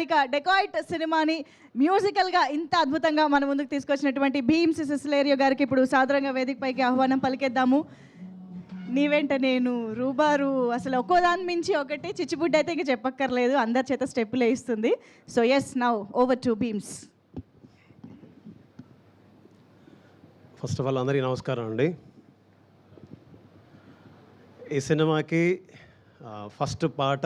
ఇక డెకాయిట్ సినిమాని మ్యూజికల్గా ఇంత అద్భుతంగా మన ముందుకు తీసుకొచ్చినటువంటి భీమ్స్ సిసిలేరియో గారికి ఇప్పుడు సాదరంగా వేదికపైకి ఆహ్వానం పలికేద్దాము. నీవెంట నేను రూబారు అసలు ఒక్కోదాని మించి ఒకటి చిచ్చుబుడ్డి అయితే ఇంక చెప్పక్కర్లేదు, అందరి చేత స్టెప్పులు వేయిస్తుంది. So yes, now over to Bheems. First of all అందరికీ నమస్కారం అండి. ఈ సినిమాకి ఫస్ట్ పాట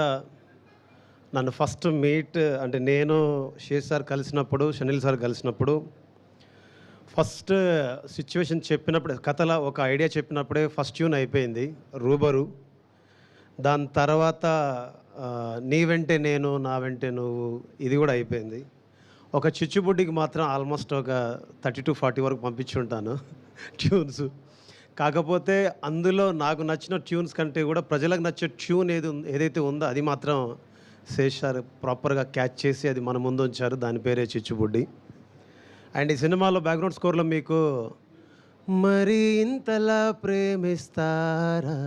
నన్ను ఫస్ట్ మీట్ అంటే నేను శేష్ సార్ కలిసినప్పుడు, షనిల్ సార్ కలిసినప్పుడు ఫస్ట్ సిచ్యువేషన్ చెప్పినప్పుడు, కథల ఒక ఐడియా చెప్పినప్పుడే ఫస్ట్ ట్యూన్ అయిపోయింది రూబరు. దాని తర్వాత నీ వెంటే నేను నా వెంటే నువ్వు ఇది కూడా అయిపోయింది. ఒక చిచ్చుబుడ్డికి మాత్రం ఆల్మోస్ట్ ఒక 30 to 40 వరకు పంపించుంటాను ట్యూన్స్. కాకపోతే అందులో నాకు నచ్చిన ట్యూన్స్ కంటే కూడా ప్రజలకు నచ్చే ట్యూన్ ఏదైతే ఉందో అది మాత్రం శేష్ సార్ ప్రాపర్గా క్యాచ్ చేసి అది మన ముందు ఉంచారు. దాని పేరే చిచ్చుబుడ్డి. అండ్ ఈ సినిమాలో బ్యాక్గ్రౌండ్ స్కోర్లో మీకు మరి ఇంతలా ప్రేమిస్తారా,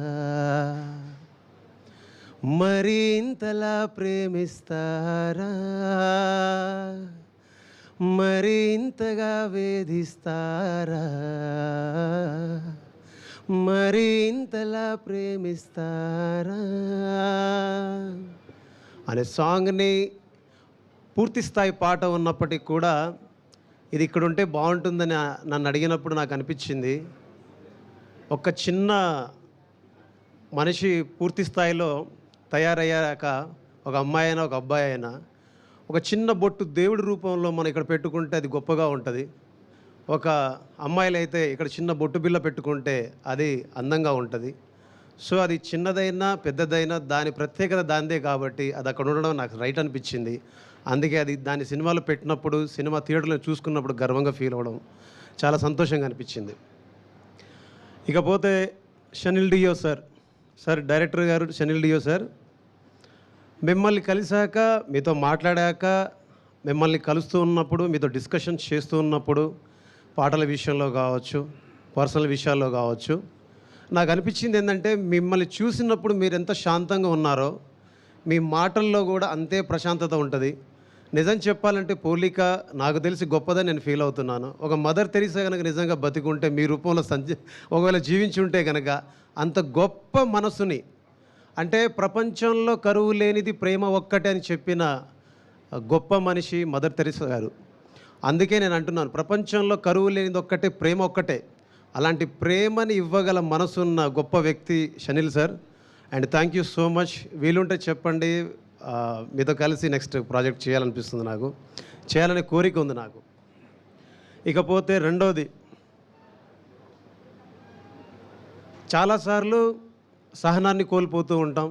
మరి ఇంతలా ప్రేమిస్తారా, మరి ఇంతగా వేధిస్తారా, మరి ఇంతలా ప్రేమిస్తారా అనే సాంగ్ని పూర్తి స్థాయి పాట ఉన్నప్పటికీ కూడా ఇది ఇక్కడ ఉంటే బాగుంటుందని నన్ను అడిగినప్పుడు నాకు అనిపించింది, ఒక చిన్న మనిషి పూర్తి స్థాయిలో తయారయ్యాక ఒక అమ్మాయి అయినా ఒక అబ్బాయి అయినా ఒక చిన్న బొట్టు దేవుడి రూపంలో మనం ఇక్కడ పెట్టుకుంటే అది గొప్పగా ఉంటుంది. ఒక అమ్మాయిలు అయితే ఇక్కడ చిన్న బొట్టు బిల్ల పెట్టుకుంటే అది అందంగా ఉంటుంది. సో అది చిన్నదైనా పెద్దదైనా దాని ప్రత్యేకత దానిదే కాబట్టి అది అక్కడ ఉండడం నాకు రైట్ అనిపించింది. అందుకే అది దాని సినిమాలో పెట్టినప్పుడు, సినిమా థియేటర్లో చూసుకున్నప్పుడు గర్వంగా ఫీల్ అవ్వడం చాలా సంతోషంగా అనిపించింది. ఇకపోతే షనిల్ డియో సార్ డైరెక్టర్ గారు షనిల్ డియో సార్, మిమ్మల్ని కలిశాక, మీతో మాట్లాడాక, మిమ్మల్ని కలుస్తూ ఉన్నప్పుడు, మీతో డిస్కషన్స్ చేస్తూ ఉన్నప్పుడు, పాటల విషయంలో కావచ్చు, పర్సనల్ విషయాల్లో కావచ్చు, నాకు అనిపించింది ఏంటంటే మిమ్మల్ని చూసినప్పుడు మీరు ఎంత శాంతంగా ఉన్నారో మీ మాటల్లో కూడా అంతే ప్రశాంతత ఉంటుంది. నిజం చెప్పాలంటే పోలిక నాకు తెలిసి గొప్పదని నేను ఫీల్ అవుతున్నాను. ఒక మదర్ తెరీసా కనుక నిజంగా బతికుంటే మీ రూపంలో ఒకవేళ జీవించి ఉంటే కనుక అంత గొప్ప మనసుని, అంటే ప్రపంచంలో కరువు లేనిది ప్రేమ ఒక్కటే అని చెప్పిన గొప్ప మనిషి మదర్ తెరీసా గారు. అందుకే నేను అంటున్నాను, ప్రపంచంలో కరువు లేనిది ఒక్కటే, ప్రేమ ఒక్కటే. అలాంటి ప్రేమని ఇవ్వగల మనసున్న గొప్ప వ్యక్తి Shanil sir. And thank you so much. వీలుంటే చెప్పండి, మీతో కలిసి నెక్స్ట్ ప్రాజెక్ట్ చేయాలనిపిస్తుంది, నాకు చేయాలనే కోరిక ఉంది నాకు. ఇకపోతే రెండోది, చాలాసార్లు సహనాన్ని కోల్పోతూ ఉంటాం,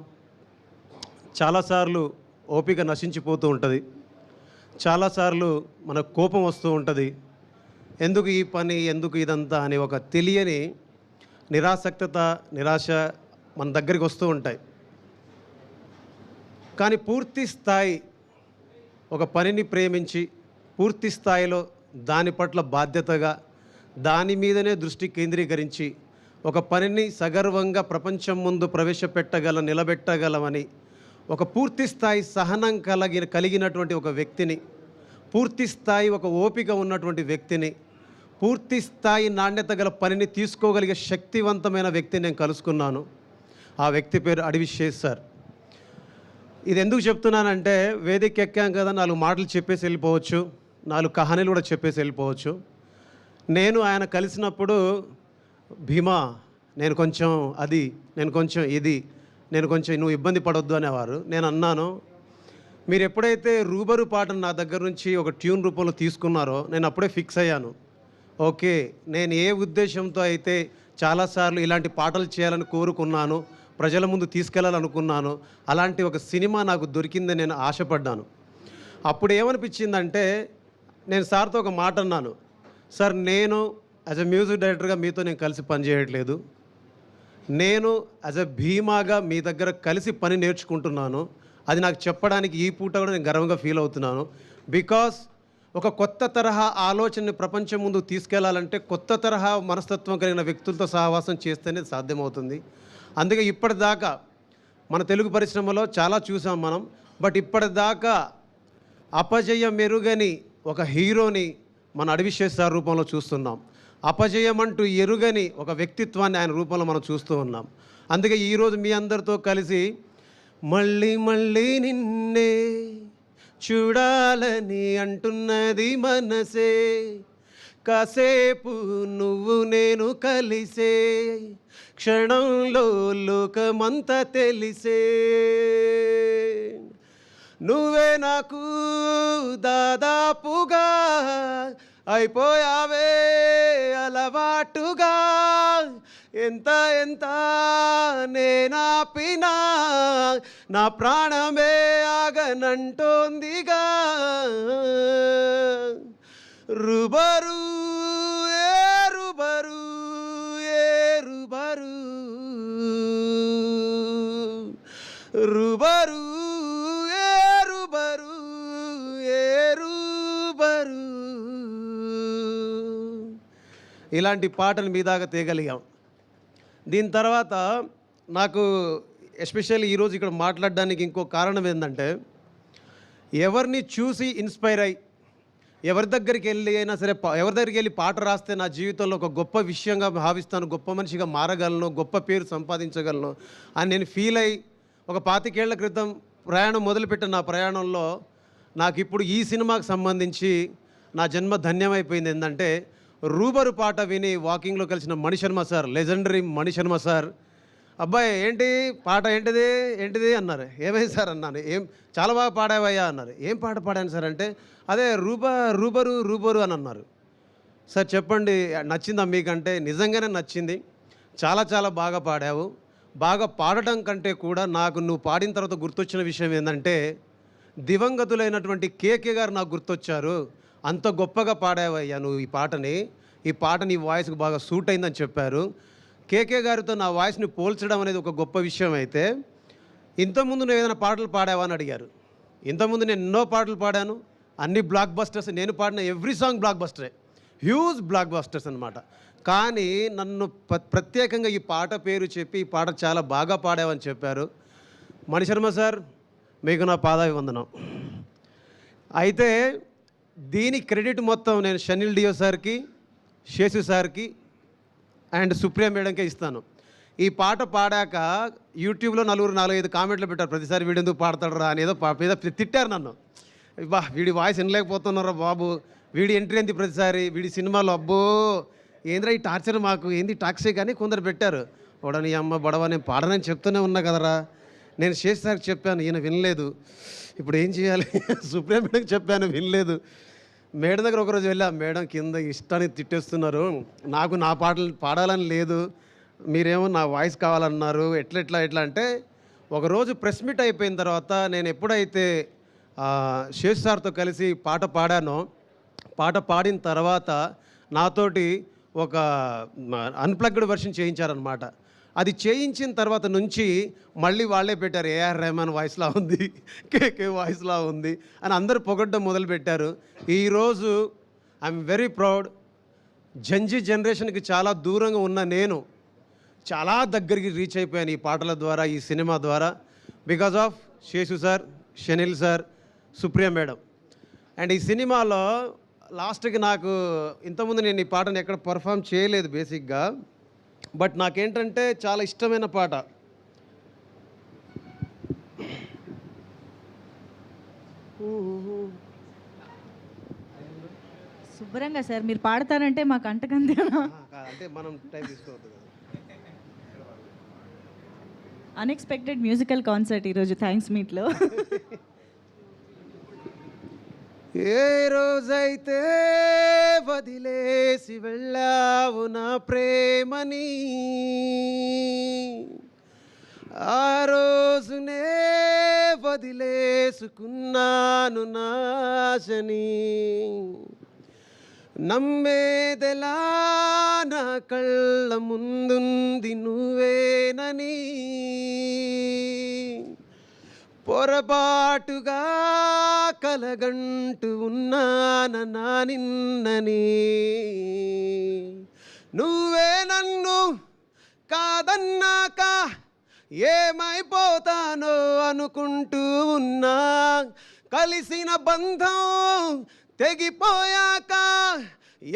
చాలాసార్లు ఓపిక నశించిపోతూ ఉంటుంది, చాలాసార్లు మన కోపం వస్తూ ఉంటుంది. ఎందుకు ఈ పని, ఎందుకు ఇదంతా అని ఒక తెలియని నిరాసక్తత, నిరాశ మన దగ్గరికి వస్తూ ఉంటాయి. కానీ పూర్తి స్థాయి ఒక పనిని ప్రేమించి పూర్తి స్థాయిలో దాని పట్ల బాధ్యతగా దాని మీదనే దృష్టి కేంద్రీకరించి ఒక పనిని సగర్వంగా ప్రపంచం ముందు నిలబెట్టగలమని ఒక పూర్తి స్థాయి సహనం కలిగినటువంటి ఒక వ్యక్తిని, పూర్తి స్థాయి ఒక ఓపిక ఉన్నటువంటి వ్యక్తిని, పూర్తి స్థాయి నాణ్యత గల పనిని తీసుకోగలిగే శక్తివంతమైన వ్యక్తిని నేను కలుసుకున్నాను. ఆ వ్యక్తి పేరు అడవి శేష్ సార్. ఇది ఎందుకు చెప్తున్నానంటే, వేదిక ఎక్కాం కదా, 4 మాటలు చెప్పేసి వెళ్ళిపోవచ్చు, 4 కహానీలు కూడా చెప్పేసి వెళ్ళిపోవచ్చు. నేను ఆయన కలిసినప్పుడు, భీమా నేను కొంచెం అది, నేను కొంచెం ఇది, నేను కొంచెం నువ్వు ఇబ్బంది పడొద్దు అనేవారు. నేను అన్నాను, మీరు ఎప్పుడైతే రూబరు పాటను నా దగ్గర నుంచి ఒక ట్యూన్ రూపంలో తీసుకున్నారో నేను అప్పుడే ఫిక్స్ అయ్యాను. ఓకే, నేను ఏ ఉద్దేశంతో అయితే చాలాసార్లు ఇలాంటి పాటలు చేయాలని కోరుకున్నాను, ప్రజల ముందు తీసుకెళ్లాలనుకున్నాను, అలాంటి ఒక సినిమా నాకు దొరికిందని నేను ఆశపడ్డాను. అప్పుడు ఏమనిపించిందంటే, నేను సార్తో ఒక మాట అన్నాను, సార్ నేను యాజ్ ఎ మ్యూజిక్ డైరెక్టర్గా మీతో నేను కలిసి పనిచేయట్లేదు, నేను యాజ్ ఎ భీమాగా మీ దగ్గర కలిసి పని నేర్చుకుంటున్నాను. అది నాకు చెప్పడానికి ఈ పూట కూడా నేను గర్వంగా ఫీల్ అవుతున్నాను. బికాస్ ఒక కొత్త తరహా ఆలోచనని ప్రపంచం ముందు తీసుకెళ్లాలంటే కొత్త తరహా మనస్తత్వం కలిగిన వ్యక్తులతో సహవాసం చేస్తేనే సాధ్యమవుతుంది. అందుకే ఇప్పటిదాకా మన తెలుగు పరిశ్రమలో చాలా చూసాం మనం, బట్ ఇప్పటిదాకా అపజయం ఎరుగని ఒక హీరోని మన అడవిశేష్ సార్ రూపంలో చూస్తున్నాం. అపజయం అంటూ ఎరుగని ఒక వ్యక్తిత్వాన్ని ఆయన రూపంలో మనం చూస్తూ ఉన్నాం. అందుకే ఈరోజు మీ అందరితో కలిసి మళ్ళీ మళ్ళీ నిన్నే చూడాలని అంటున్నది మనసే, కాసేపు నువ్వు నేను కలిసే క్షణంలో లోకమంతా తెలిసే, నువ్వే నాకు దాదాపుగా అయిపోయావే అలవాటుగా, ఎంత ఎంత నేనాపినా నా ప్రాణమే ఆగనంటోందిగా, రుబరు ఏ రుబరు ఏ రుబరు రుబరు ఏ రుబరు ఏ రుబరు. ఇలాంటి పాటలు మీ దాకా తేగలిగాం. దీని తర్వాత నాకు ఎస్పెషల్లీ ఈరోజు ఇక్కడ మాట్లాడడానికి ఇంకో కారణం ఏంటంటే, ఎవరిని చూసి ఇన్స్పైర్ అయ్యి ఎవరి దగ్గరికి వెళ్ళి అయినా సరే ఎవరి దగ్గరికి వెళ్ళి పాట రాస్తే నా జీవితంలో ఒక గొప్ప విషయంగా భావిస్తాను, గొప్ప మనిషిగా మారగలను, గొప్ప పేరు సంపాదించగలను అని నేను ఫీల్ అయ్యి ఒక 25 ఏళ్ల క్రితం ప్రయాణం మొదలుపెట్టిన నా ప్రయాణంలో నాకు ఇప్పుడు ఈ సినిమాకి సంబంధించి నా జన్మ ధన్యమైపోయింది. ఏంటంటే రూబరు పాట విని వాకింగ్లో కలిసిన Mani Sharma sir, legendary Mani Sharma sir, అబ్బాయి ఏంటి పాట ఏంటిది ఏంటిది అన్నారు. ఏమైంది సార్ అన్నాను. చాలా బాగా పాడావయ్యా అన్నారు. ఏం పాట పాడాను సార్ అంటే, అదే రూబరు రూబరు అని అన్నారు. సార్ చెప్పండి నచ్చిందా మీకంటే? నిజంగానే నచ్చింది, చాలా చాలా బాగా పాడావు. బాగా పాడటం కంటే కూడా నాకు నువ్వు పాడిన తర్వాత గుర్తొచ్చిన విషయం ఏంటంటే, దివంగతులైనటువంటి కేకే గారు నాకు గుర్తొచ్చారు. అంత గొప్పగా పాడావయ్యా నువ్వు ఈ పాట నీ వాయిస్కి బాగా సూట్ అయిందని చెప్పారు. కేకే గారితో నా వాయిస్ని పోల్చడం అనేది ఒక గొప్ప విషయం అయితే, ఇంతకుముందు నువ్వు ఏదైనా పాటలు పాడావా అని అడిగారు. ఇంతకుముందు నేను ఎన్నో పాటలు పాడాను, అన్ని బ్లాక్ బస్టర్స్. నేను పాడిన ఎవ్రీ సాంగ్ బ్లాక్ బస్టరే, హ్యూజ్ బ్లాక్ బస్టర్స్ అనమాట. కానీ నన్ను ప్రత్యేకంగా ఈ పాట పేరు చెప్పి ఈ పాట చాలా బాగా పాడావని చెప్పారు. మణిశర్మ సార్, మీకు నా పాదాభివందనం. అయితే దీని క్రెడిట్ మొత్తం నేను షనిల్ డియో సార్కి, శేషు సార్కి అండ్ సుప్రియ మేడంకే ఇస్తాను. ఈ పాట పాడాక యూట్యూబ్లో 4-5 కామెంట్లు పెట్టారు, ప్రతిసారి వీడు ఎందుకు పాడతాడు రా అనేదో మీద తిట్టారు నన్ను. బా వీడి వాయిస్ వినలేకపోతున్నారా బాబు, వీడి ఎంట్రీ ఏంది ప్రతిసారి, వీడి సినిమాలో అబ్బో ఏంద్రా ఈ టార్చర్, మాకు ఏంది టాక్సీ కానీ కొందరు పెట్టారు. వాడని అమ్మ బడవ నేను పాడనని చెప్తూనే ఉన్నా కదరా. నేను శేష్ సార్కి చెప్పాను, ఈయన వినలేదు. ఇప్పుడు ఏం చేయాలి? సుప్రియ మేడంకి చెప్పాను, వినలేదు. మేడం దగ్గర ఒకరోజు వెళ్ళా, మేడం కింద ఇష్టానికి తిట్టేస్తున్నారు, నాకు నా పాటలు పాడాలని లేదు, మీరేమో నా వాయిస్ కావాలన్నారు, ఎట్లా అంటే ఒకరోజు ప్రెస్ మీట్ అయిపోయిన తర్వాత నేను ఎప్పుడైతే శేష్ సార్తో కలిసి పాట పాడానో, పాట పాడిన తర్వాత నాతోటి ఒక అన్ప్లగ్డ్ వెర్షన్ చేయించారనమాట. అది చేయించిన తర్వాత నుంచి మళ్ళీ వాళ్ళే పెట్టారు, ఏఆర్ రెహమాన్ వాయిస్లా ఉంది, కేకే వాయిస్లా ఉంది అని అందరూ పొగడ్డం మొదలుపెట్టారు. ఈరోజు ఐఎమ్ వెరీ ప్రౌడ్. జంజీ జనరేషన్కి చాలా దూరంగా ఉన్న నేను చాలా దగ్గరికి రీచ్ అయిపోయాను ఈ పాటల ద్వారా, ఈ సినిమా ద్వారా, because of Seshu sir, Shanil sir, Supriya madam. And ఈ సినిమాలో లాస్ట్కి నాకు ఇంతకుముందు నేను ఈ పాటను ఎక్కడ పర్ఫామ్ చేయలేదు బేసిక్గా, బట్ నాకేంటంటే చాలా ఇష్టమైన పాట. శుభ్రంగా సార్ మీరు పాడతారంటే మాకు అంటకందేనా అంటే మనం టైం తీసుకోవద్దు. అన్ఎక్స్పెక్టెడ్ మ్యూజికల్ కాన్సర్ట్ ఈరోజు థ్యాంక్స్ మీట్లో. ఏ రోజైతే వదిలేసి వెళ్ళావు నా ప్రేమని, ఆ రోజునే వదిలేసుకున్నాను నాశని, నమ్మేదెలా నా కళ్ళ ముందుంది నువ్వేనని, పొరపాటుగా కలగంటూ ఉన్నానా నిన్నని, నువ్వే నన్ను కాదన్నాక ఏమైపోతానో అనుకుంటూ ఉన్నా, కలిసిన బంధం తెగిపోయాక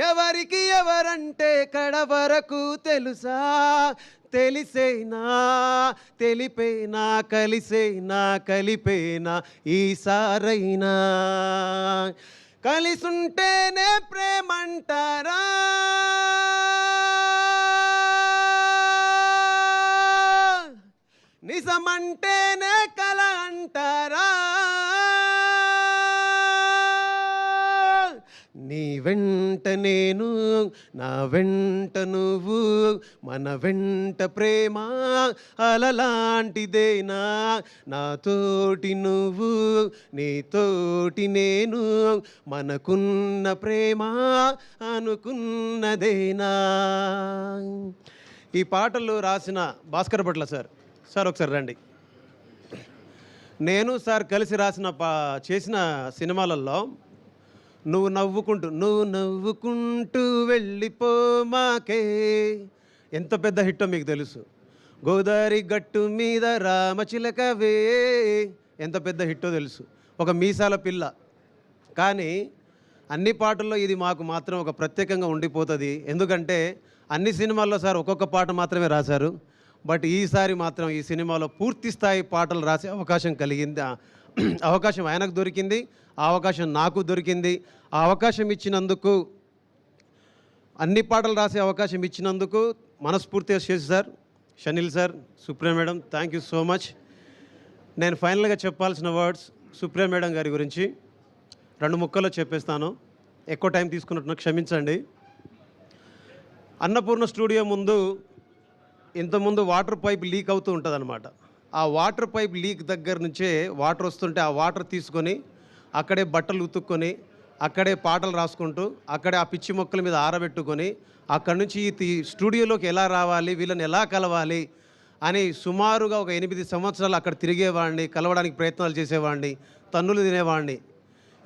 ఎవరికి ఎవరంటే కడ వరకు తెలుసా, తెలిసేనా తెలిపేనా కలిసేనా కలిపేనా ఈసారైనా, కలిసుంటేనే ప్రేమంటారా, నిజమంటేనే కల అంటారా, నీ వెంట నేను నా వెంట నువ్వు మన వెంట ప్రేమ అలలాంటిదేనా, నాతోటి నువ్వు నీతోటి నేను మనకున్న ప్రేమ అనుకున్నదేనా. ఈ పాటలు రాసిన భాస్కర్ భట్ల సార్. సార్ ఒకసారి రండి. నేను సార్ కలిసి రాసిన చేసిన సినిమాలలో నువ్వు నవ్వుకుంటూ వెళ్ళిపోమాకే ఎంత పెద్ద హిట్టో మీకు తెలుసు. గోదావరి గట్టు మీద రామచిలకవే ఎంత పెద్ద హిట్టో తెలుసు. ఒక మీసాల పిల్ల. కానీ అన్ని పాటల్లో ఇది మాకు మాత్రం ఒక ప్రత్యేకంగా ఉండిపోతుంది. ఎందుకంటే అన్ని సినిమాల్లో సార్ ఒక్కొక్క పాట మాత్రమే రాశారు. బట్ ఈసారి మాత్రం ఈ సినిమాలో పూర్తి స్థాయి పాటలు రాసే అవకాశం కలిగింది. అవకాశం ఆయనకు దొరికింది, ఆ అవకాశం నాకు దొరికింది. ఆ అవకాశం ఇచ్చినందుకు, అన్ని పాటలు రాసే అవకాశం ఇచ్చినందుకు మనస్ఫూర్తిగా Seshu sir, Shanil sir, Supriya madam, thank you so much. నేను ఫైనల్గా చెప్పాల్సిన వర్డ్స్ సుప్రియ మేడం గారి గురించి 2 ముక్కల్లో చెప్పేస్తాను. ఎక్కువ టైం తీసుకున్నట్టు క్షమించండి. అన్నపూర్ణ స్టూడియో ముందు ఇంతకుముందు వాటర్ పైప్ లీక్ అవుతూ ఉంటుంది అనమాట. ఆ వాటర్ పైప్ లీక్ దగ్గర నుంచే వాటర్ వస్తుంటే ఆ వాటర్ తీసుకొని అక్కడే బట్టలు ఉతుక్కొని అక్కడే పాటలు రాసుకుంటూ అక్కడే ఆ పిచ్చి మొక్కల మీద ఆరబెట్టుకొని అక్కడి నుంచి ఈ స్టూడియోలోకి ఎలా రావాలి, వీళ్ళని ఎలా కలవాలి అని సుమారుగా ఒక 8 సంవత్సరాలు అక్కడ తిరిగేవాడిని, కలవడానికి ప్రయత్నాలు చేసేవాడిని, తన్నులు తినేవాడిని,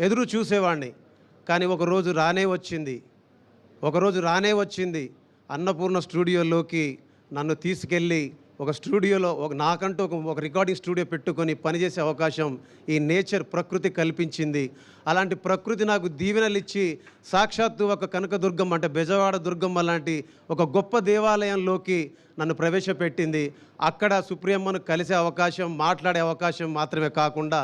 ఎదురు చూసేవాడిని. కానీ ఒకరోజు రానే వచ్చింది అన్నపూర్ణ స్టూడియోలోకి నన్ను తీసుకెళ్ళి ఒక స్టూడియోలో నాకంటూ ఒక రికార్డింగ్ స్టూడియో పెట్టుకొని పనిచేసే అవకాశం ఈ నేచర్ ప్రకృతి కల్పించింది. అలాంటి ప్రకృతి నాకు దీవెనలు ఇచ్చి సాక్షాత్తు ఒక కనకదుర్గమ్మ అంటే బెజవాడ దుర్గమ్మ లాంటి ఒక గొప్ప దేవాలయంలోకి నన్ను ప్రవేశపెట్టింది. అక్కడ సుప్రియమ్మను కలిసే అవకాశం, మాట్లాడే అవకాశం మాత్రమే కాకుండా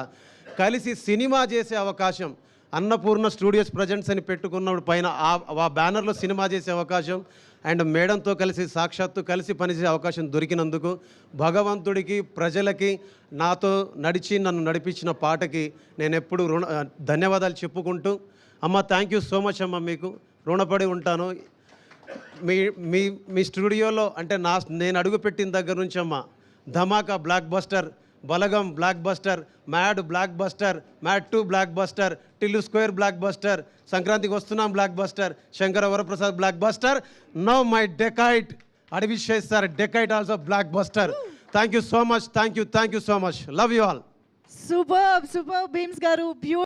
కలిసి సినిమా చేసే అవకాశం, అన్నపూర్ణ స్టూడియోస్ ప్రజెంట్స్ అని పెట్టుకున్నప్పుడు పైన ఆ బ్యానర్లో సినిమా చేసే అవకాశం అండ్ మేడంతో కలిసి సాక్షాత్తు కలిసి పనిచేసే అవకాశం దొరికినందుకు భగవంతుడికి, ప్రజలకి, నాతో నన్ను నడిపించిన పాటకి నేను ఎప్పుడు ధన్యవాదాలు చెప్పుకుంటూ, అమ్మ థ్యాంక్ యూ సో మచ్ అమ్మ, మీకు రుణపడి ఉంటాను. మీ స్టూడియోలో అంటే నేను అడుగుపెట్టిన దగ్గర నుంచి అమ్మ Dhamaka blockbuster, Balagam blockbuster, Mad blockbuster, Mad 2 blockbuster, Tillu Square blockbuster, Sankranthiki Vasthunam blockbuster, Shankara Varaprasad blockbuster, now my Dacoit Adivi sir Dacoit also blockbuster. Thank you so much, thank you so much, love you all. Super Bheems గారు.